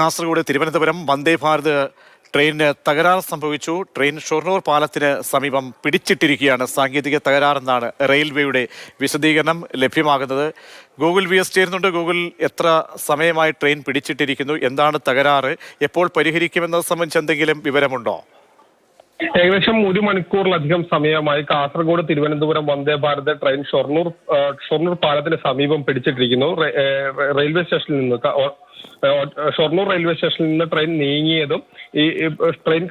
കാസർഗോഡ് തിരുവനന്തപുരം വന്ദേ ഭാരത് ട്രെയിനിന് തകരാർ സംഭവിച്ചു. ട്രെയിൻ ഷൊർണൂർ പാലത്തിന് സമീപം പിടിച്ചിട്ടിരിക്കുകയാണ്. സാങ്കേതിക തകരാറെന്നാണ് റെയിൽവേയുടെ വിശദീകരണം ലഭ്യമാകുന്നത്. ഗൂഗിൾ VS ചേരുന്നുണ്ട്. ഗൂഗിൾ, എത്ര സമയമായി ട്രെയിൻ പിടിച്ചിട്ടിരിക്കുന്നു? എന്താണ് തകരാറ്? എപ്പോൾ പരിഹരിക്കുമെന്നത് സംബന്ധിച്ച് എന്തെങ്കിലും വിവരമുണ്ടോ? ഏകദേശം 1 മണിക്കൂറിലധികം സമയമായി കാസർഗോഡ് തിരുവനന്തപുരം വന്ദേ ഭാരത് ട്രെയിൻ ഷൊർണൂർ പാലത്തിന് സമീപം പിടിച്ചിട്ടിരിക്കുന്നു. റെയിൽവേ സ്റ്റേഷനിൽ നിന്ന് ഷൊർണൂർ റെയിൽവേ സ്റ്റേഷനിൽ നിന്ന് ട്രെയിൻ നീങ്ങിയതും ഈ ട്രെയിൻ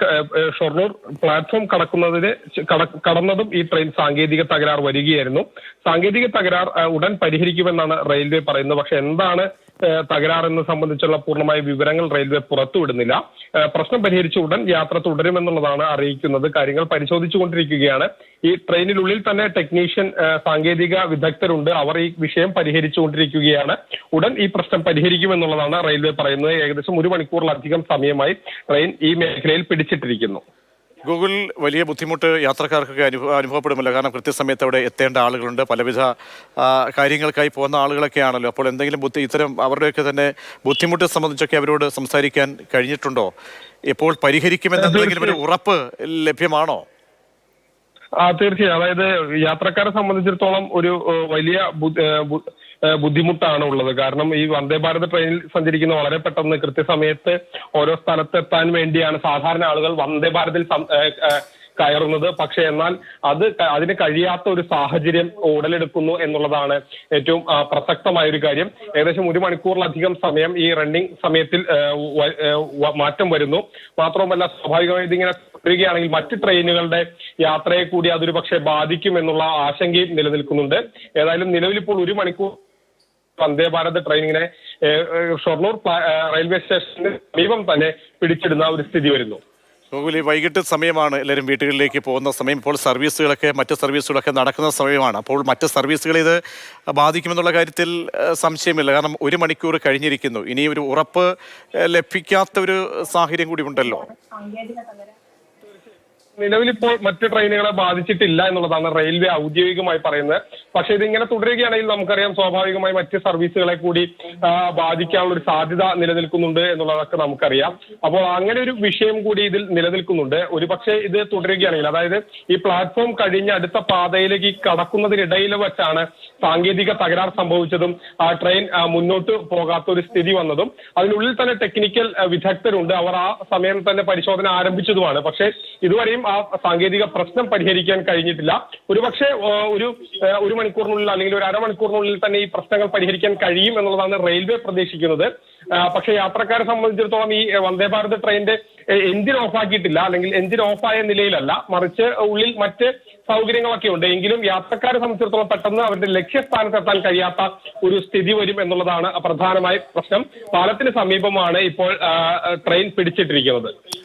ഷൊർണൂർ പ്ലാറ്റ്ഫോം കടന്നതും ഈ ട്രെയിൻ സാങ്കേതിക തകരാർ വരികയായിരുന്നു. സാങ്കേതിക തകരാർ ഉടൻ പരിഹരിക്കുമെന്നാണ് റെയിൽവേ പറയുന്നത്. പക്ഷെ എന്താണ് തകരാറെന്ന് സംബന്ധിച്ചുള്ള പൂർണ്ണമായ വിവരങ്ങൾ റെയിൽവേ പുറത്തുവിടുന്നില്ല. പ്രശ്നം പരിഹരിച്ച് ഉടൻ യാത്ര തുടരുമെന്നുള്ളതാണ് അറിയിക്കുന്നത്. കാര്യങ്ങൾ പരിശോധിച്ചുകൊണ്ടിരിക്കുകയാണ്. ഈ ട്രെയിനിനുള്ളിൽ തന്നെ ടെക്നീഷ്യൻ സാങ്കേതിക വിദഗ്ധരുണ്ട്. അവർ ഈ വിഷയം പരിഹരിച്ചുകൊണ്ടിരിക്കുകയാണ്. ഉടൻ ഈ പ്രശ്നം പരിഹരിക്കുമെന്നുള്ളതാണ് റെയിൽവേ പറയുന്നത്. ഏകദേശം 1 മണിക്കൂറിലധികം സമയമായി ട്രെയിൻ ഈ മേഖലയിൽ പിടിച്ചിട്ടിരിക്കുന്നു. ഗൂഗിൾ, വലിയ ബുദ്ധിമുട്ട് യാത്രക്കാർക്കൊക്കെ അനുഭവപ്പെടുമല്ലോ. കാരണം കൃത്യസമയത്ത് അവിടെ എത്തേണ്ട ആളുകളുണ്ട്, പലവിധ കാര്യങ്ങൾക്കായി പോകുന്ന ആളുകളൊക്കെ ആണല്ലോ. അപ്പോൾ എന്തെങ്കിലും ഇത്തരം അവരുടെയൊക്കെ തന്നെ ബുദ്ധിമുട്ട് സംബന്ധിച്ചൊക്കെ അവരോട് സംസാരിക്കാൻ കഴിഞ്ഞിട്ടുണ്ടോ? എപ്പോൾ പരിഹരിക്കുമെന്ന് എന്തെങ്കിലും ഒരു ഉറപ്പ് ലഭ്യമാണോ? തീർച്ചയായും. അതായത് യാത്രക്കാരെ സംബന്ധിച്ചിടത്തോളം ഒരു വലിയ ബുദ്ധിമുട്ടാണ് ഉള്ളത്. കാരണം ഈ വന്ദേ ഭാരത് ട്രെയിനിൽ സഞ്ചരിക്കുന്ന വളരെ പെട്ടെന്ന് കൃത്യസമയത്ത് ഓരോ സ്ഥലത്തെത്താൻ വേണ്ടിയാണ് സാധാരണ ആളുകൾ വന്ദേ ഭാരതിൽ കയറുന്നത്. പക്ഷെ എന്നാൽ അതിന് കഴിയാത്ത ഒരു സാഹചര്യം ഉടലെടുക്കുന്നു എന്നുള്ളതാണ് ഏറ്റവും പ്രസക്തമായ ഒരു കാര്യം. ഏകദേശം 1 മണിക്കൂറിലധികം സമയം ഈ റണ്ണിംഗ് സമയത്തിൽ മാറ്റം വരുന്നു. മാത്രവുമല്ല, സ്വാഭാവികമായി ഇതിങ്ങനെ തുടരുകയാണെങ്കിൽ മറ്റ് ട്രെയിനുകളുടെ യാത്രയെ കൂടി അതൊരു പക്ഷേ ബാധിക്കും എന്നുള്ള ആശങ്കയും നിലനിൽക്കുന്നുണ്ട്. ഏതായാലും നിലവിലിപ്പോൾ 1 മണിക്കൂർ വന്ദേ ഭാരത് ട്രെയിനിങ്ങനെ ഷൊർണൂർ റെയിൽവേ സ്റ്റേഷന് സമീപം തന്നെ പിടിച്ചിടുന്ന ഒരു സ്ഥിതി വരുന്നു. ഗൂഗിൾ, വൈകിട്ട് സമയമാണ്, എല്ലാവരും വീട്ടുകളിലേക്ക് പോകുന്ന സമയം. ഇപ്പോൾ മറ്റ് സർവീസുകളൊക്കെ നടക്കുന്ന സമയമാണ്. അപ്പോൾ മറ്റ് സർവീസുകളെ ഇത് ബാധിക്കുമെന്നുള്ള കാര്യത്തിൽ സംശയമില്ല. കാരണം 1 മണിക്കൂർ കഴിഞ്ഞിരിക്കുന്നു. ഇനി ഒരു ഉറപ്പ് ലഭിക്കാത്ത ഒരു സാഹചര്യം കൂടി ഉണ്ടല്ലോ. നിലവിലിപ്പോൾ മറ്റ് ട്രെയിനുകളെ ബാധിച്ചിട്ടില്ല എന്നുള്ളതാണ് റെയിൽവേ ഔദ്യോഗികമായി പറയുന്നത്. പക്ഷെ ഇതിങ്ങനെ തുടരുകയാണെങ്കിൽ നമുക്കറിയാം സ്വാഭാവികമായി മറ്റ് സർവീസുകളെ കൂടി ബാധിക്കാനുള്ള ഒരു സാധ്യത നിലനിൽക്കുന്നുണ്ട് എന്നുള്ളതൊക്കെ നമുക്കറിയാം. അപ്പോൾ അങ്ങനെ ഒരു വിഷയം കൂടി ഇതിൽ നിലനിൽക്കുന്നുണ്ട്. ഒരുപക്ഷെ ഇത് തുടരുകയാണെങ്കിൽ, അതായത് ഈ പ്ലാറ്റ്ഫോം കഴിഞ്ഞ് അടുത്ത പാതയിലേക്ക് കടക്കുന്നതിനിടയിൽ വെച്ചാണ് സാങ്കേതിക തകരാർ സംഭവിച്ചതും ആ ട്രെയിൻ മുന്നോട്ട് പോകാത്ത ഒരു സ്ഥിതി വന്നതും അതിനുള്ളിൽ തന്നെ ടെക്നിക്കൽ വിദഗ്ധരുണ്ട്. അവർ ആ സമയം തന്നെ പരിശോധന ആരംഭിച്ചതുമാണ്. പക്ഷേ ഇതുവരെയും ആ സാങ്കേതിക പ്രശ്നം പരിഹരിക്കാൻ കഴിഞ്ഞിട്ടില്ല. ഒരുപക്ഷെ ഒരു മണിക്കൂറിനുള്ളിൽ അല്ലെങ്കിൽ ഒരു അരമണിക്കൂറിനുള്ളിൽ തന്നെ ഈ പ്രശ്നങ്ങൾ പരിഹരിക്കാൻ കഴിയും എന്നുള്ളതാണ് റെയിൽവേ പ്രതീക്ഷിക്കുന്നത്. പക്ഷെ യാത്രക്കാരെ സംബന്ധിച്ചിടത്തോളം ഈ വന്ദേ ഭാരത് ട്രെയിനിന്റെ എഞ്ചിൻ ഓഫാക്കിയിട്ടില്ല, അല്ലെങ്കിൽ എഞ്ചിൻ ഓഫായ നിലയിലല്ല, മറിച്ച് ഉള്ളിൽ മറ്റ് സൗകര്യങ്ങളൊക്കെ ഉണ്ട്. എങ്കിലും യാത്രക്കാരെ സംബന്ധിച്ചിടത്തോളം പെട്ടെന്ന് അവരുടെ ലക്ഷ്യസ്ഥാനത്തെത്താൻ കഴിയാത്ത ഒരു സ്ഥിതി വരും എന്നുള്ളതാണ് പ്രധാനമായ പ്രശ്നം. പാലത്തിന് സമീപമാണ് ഇപ്പോൾ ട്രെയിൻ പിടിച്ചിട്ടിരിക്കുന്നത്.